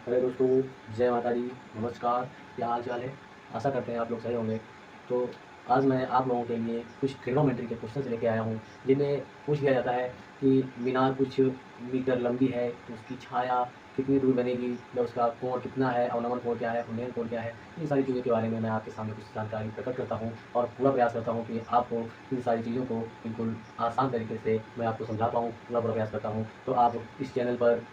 Hello दोस्तों, जय माता दी, नमस्कार। क्या हाल चाल है? आशा करते हैं आप लोग सही होंगे। तो आज मैं आप लोगों के लिए कुछ ट्रिग्नोमेट्री के क्वेश्चंस लेके आया हूँ, जिनमें पूछ लिया जाता है कि मीनार कुछ मीटर लंबी है तो उसकी छाया कितनी दूर बनेगी, या उसका कोण कितना है, अवनमन कोण क्या है, उन्नयन कोण क्या है। इन सारी चीज़ों के बारे में मैं आपके सामने कुछ जानकारी प्रकट करता हूँ और पूरा प्रयास करता हूँ कि आपको इन सारी चीज़ों को बिल्कुल आसान तरीके से मैं आपको समझा पाऊँ। पूरा प्रयास करता हूँ। तो आप इस चैनल पर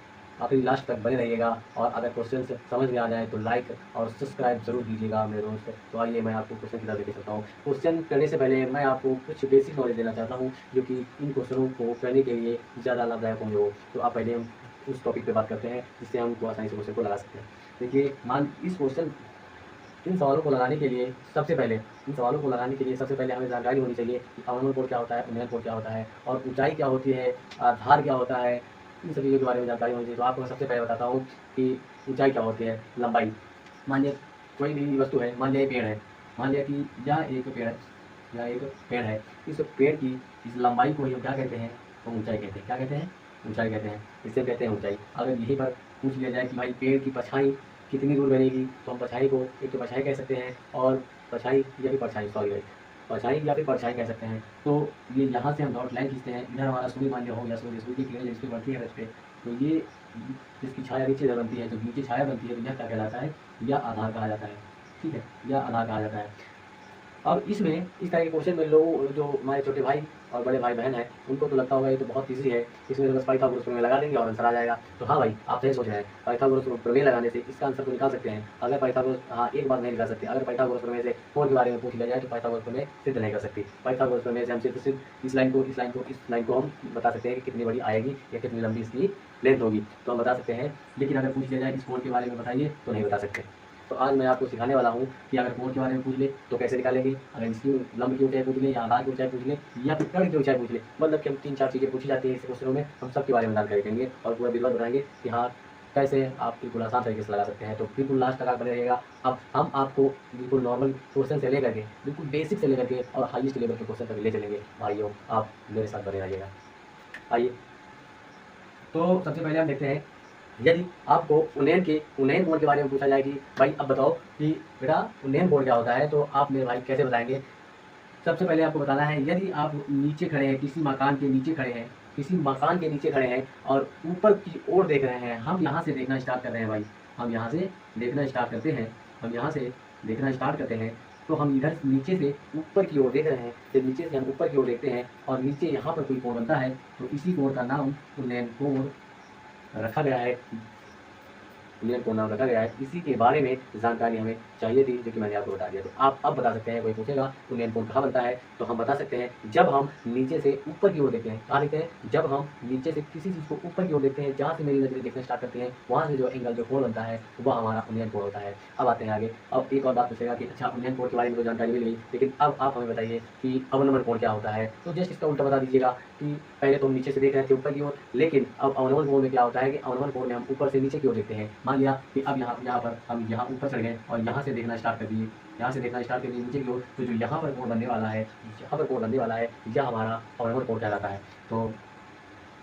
आखिरी लास्ट तक बने रहिएगा, और अगर क्वेश्चन समझ में आ जाए तो लाइक और सब्सक्राइब जरूर कीजिएगा मेरे दोस्त। तो आइए मैं आपको क्वेश्चन की तरफ लेके चलता हूँ। क्वेश्चन करने से पहले मैं आपको कुछ बेसिक नॉलेज देना चाहता हूँ, जो कि इन क्वेश्चनों को करने के लिए ज़्यादा लाभदायक होंगे हो। तो आप पहले हम उस टॉपिक पे बात करते हैं जिससे हम आसानी से क्वेश्चन को लगा सकते हैं। देखिए, इस क्वेश्चन इन सवालों को लगाने के लिए सबसे पहले हमें जानकारी होनी चाहिए कि अवनमन कोण क्या होता है, उन्नयन कोण क्या होता है, और ऊंचाई क्या होती है, आधार क्या होता है। इन सभी चीज़ों के बारे में जानकारी होनी चाहिए। तो आपको मैं सबसे पहले बताता हूँ कि ऊंचाई क्या होती है। लंबाई, मान लिया कोई भी वस्तु है, मान लिया एक पेड़ है, मान लिया कि यह एक पेड़ है। इस पेड़ की इस लंबाई को हम क्या कहते हैं? तो ऊंचाई कहते हैं। क्या कहते हैं? ऊंचाई कहते हैं। इसे कहते हैं ऊंचाई। अगर यहीं पर पूछ लिया जाए कि भाई पेड़ की परछाई कितनी दूर बनेगी, तो हम परछाई को एक तो परछाई कह सकते हैं, और परछाई या फिर परछाई सॉरी परछाई या फिर परछाई कह सकते हैं। तो ये यहाँ से हम डॉट लाइन खींचते हैं, इधर हमारा सूर्य मान लिया हो, या सूर्य की किरण जिस पे बढ़ती है इस पे, तो ये इसकी छाया नीचे जब बनती है, तो नीचे छाया बनती है, तो यह क्या कहलाता है? यह आधार कहा जाता है। ठीक है, यह आधार कहा जाता है। अब इसमें इस तरह के क्वेश्चन में लोग, जो हमारे छोटे भाई और बड़े भाई बहन हैं, उनको तो लगता होगा ये तो बहुत ईजी है, इसमें तो बस पाइथागोरस प्रमेय लगा देंगे और आंसर आ जाएगा। तो हाँ भाई, आप सही सोच रहे हैं। पाइथागोरस प्रमेय लगाने से इसका आंसर तो निकाल सकते हैं। अगर पाइथागोरस, हाँ एक बात नहीं निकाल सकते, अगर पाइथागोरस प्रमेय से कोण के बारे में पूछ लिया जाए तो पाइथागोरस प्रमेय सिद्ध नहीं कर सकती। पाइथागोरस प्रमेय से हम सिर्फ इस लाइन को हम बता सकते हैं कि कितनी बड़ी आएगी या कितनी लंबी इसकी लेंथ होगी, तो हम बता सकते हैं। लेकिन अगर पूछ लिया जाए इस कोण के बारे में बताइए, तो नहीं बता सकते। तो आज मैं आपको सिखाने वाला हूँ कि अगर कोण के बारे में पूछ ले तो कैसे निकालेंगे, अगर इसकी लंब की ऊंचाई पूछ ले, या आधार की ऊंचाई पूछ ले, या फिर कर्ण की ऊंचाई पूछ ले, मतलब कि हम 3-4 चीज़ें पूछी जाती है इस क्वेश्चनों में, हम सब के बारे में जानकारी देंगे और पूरा विवरण बताएंगे कि हाँ कैसे आप बिल्कुल आसान तरीके से लगा सकते हैं। तो बिल्कुल लास्ट तक आप बने रहिएगा। अब हम आपको बिल्कुल नॉर्मल क्वेश्चन से लेकर के, बिल्कुल बेसिक से लेकर के और हाईएस्ट लेवल के क्वेश्चन तक ले चलेंगे। भाइयों, आप मेरे साथ बने रहिएगा। आइए, तो सबसे पहले हम देखते हैं, यदि आपको उन्नयन कोण के बारे में पूछा जाए कि भाई अब बताओ कि बेटा उन्नयन कोण क्या होता है, तो आप मेरे भाई कैसे बताएंगे? सबसे पहले आपको बताना है, यदि आप नीचे खड़े हैं, किसी मकान के नीचे खड़े हैं और ऊपर की ओर देख रहे हैं, हम यहाँ से देखना स्टार्ट कर रहे हैं भाई, हम यहाँ से देखना स्टार्ट करते हैं, तो हम इधर नीचे से ऊपर की ओर देख रहे हैं। जब नीचे से हम ऊपर की ओर देखते हैं और नीचे यहाँ पर कोई कोण बनता है, तो इसी कोण का नाम उन्नयन कोण रखा गया है। उन्नयन कोण नाम रखा गया है। इसी के बारे में जानकारी हमें चाहिए थी, जो कि मैंने आपको बता दिया। तो आप अब बता सकते हैं, कोई पूछेगा उन्नयन कोण कहाँ बनता है, तो हम बता सकते हैं जब हम नीचे से ऊपर की ओर देखते हैं। कहाँ देखते हैं? जब हम नीचे से किसी चीज़ को ऊपर की ओर देखते हैं, जहाँ से मेरी नजरें देखना स्टार्ट करती हैं, वहाँ से जो एंगल, जो कोण बनता है, वह हमारा उन्नयन कोण होता है। अब आते हैं आगे। अब एक और बात पूछेगा कि अच्छा उन्नयन कोण के बारे में तो जानकारी मिल गई, लेकिन अब आप हमें बताइए कि अवनमन कोण क्या होता है। तो जस्ट इसका उल्टा बता दीजिएगा कि पहले तो हम नीचे से देख रहे थे ऊपर की ओर, लेकिन अब अवनमन कोण में क्या होता है कि अवनमन कोण में हम ऊपर से नीचे की ओर देखते हैं। मान लिया कि अब यहाँ पर हम यहाँ ऊपर चढ़ गए और यहाँ से देखना स्टार्ट कर दिए, नीचे की ओर, तो जो यहाँ पर कोण बनने वाला है, यह हमारा अवनमन कोण कहलाता है। तो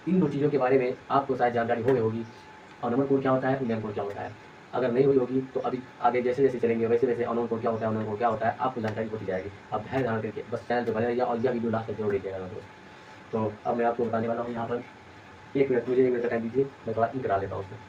इन दो चीज़ों के बारे में आपको शायद जानकारी हो गई होगी, अवनमन कोण क्या होता है, उन्नयन कोण क्या होता है। अगर नहीं हुई होगी तो अभी आगे जैसे जैसे चलेंगे वैसे वैसे अवनमन कोण क्या होता है, आपको जानकारी होती जाएगी। आप ध्यान धारण करके बस चैनल पर बने रहिए और यह वीडियो लास्ट तक जरूर देखिएगा दोस्तों। तो अब मैं आपको बताने वाला हूँ यहाँ पर, 1 मिनट, मुझे 1 मिनट का टाइम दीजिए, मैं थोड़ा इन करा लेता हूँ उसमें।